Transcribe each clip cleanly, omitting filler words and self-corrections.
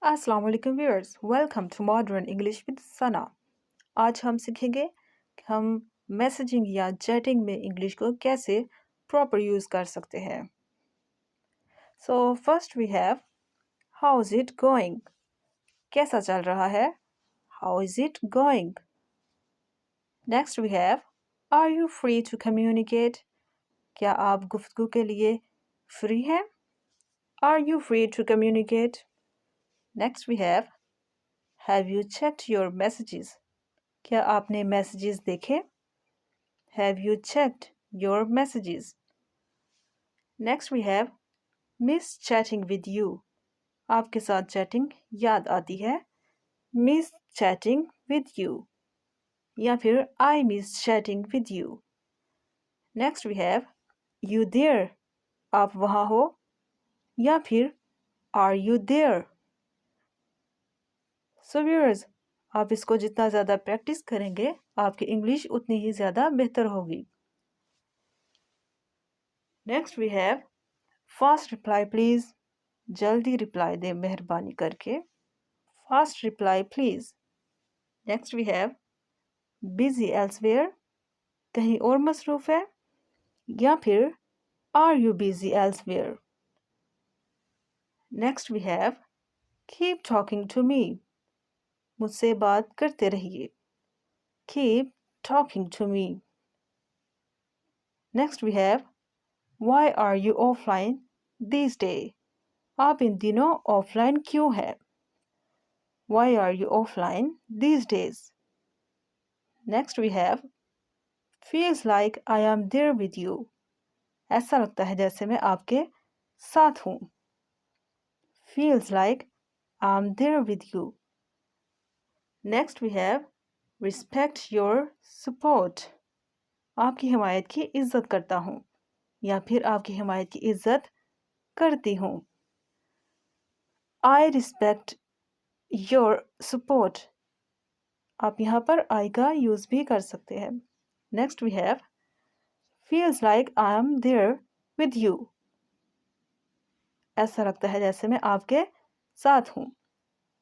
अस्सलाम वालेकुम viewers, welcome to modern English with Sana. आज हम सीखेंगे कि हम मैसेजिंग या चैटिंग में इंग्लिश को कैसे प्रॉपर यूज़ कर सकते हैं। So first we have how is it going. कैसा चल रहा है? How is it going. Next we have are you free to communicate. क्या आप गुफ्तगू के लिए फ्री हैं? Are you free to communicate. Next we have you checked your messages. क्या आपने मैसेजेस देखे? Have you checked your messages? Next we have miss chatting with you. आपके साथ चैटिंग याद आती है। Miss chatting with you या फिर I miss chatting with you. Next we have you there. आप वहाँ हो या फिर are you there? So viewers, आप इसको जितना ज़्यादा प्रैक्टिस करेंगे आपकी इंग्लिश उतनी ही ज़्यादा बेहतर होगी। Next we have fast reply please. जल्दी रिप्लाई दें मेहरबानी करके। Fast reply please. Next we have busy elsewhere. कहीं और मसरूफ है या फिर are you busy elsewhere. Next we have keep talking to me. मुझसे बात करते रहिए। Keep talking to me. Next we have why are you offline this day. आप इन दिनों ऑफलाइन क्यों है? Why are you offline this days. Next we have feels like I am there with you. ऐसा लगता है जैसे मैं आपके साथ हूँ। Feels like I am there with you. Next we have respect your support. आपकी हिमायत की इज्जत करता हूँ या फिर आपकी हिमायत की इज्जत करती हूँ। I respect your support. आप यहाँ पर I का यूज़ भी कर सकते हैं। Next we have feels like I am there with you. ऐसा लगता है जैसे मैं आपके साथ हूँ।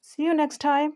See you next time.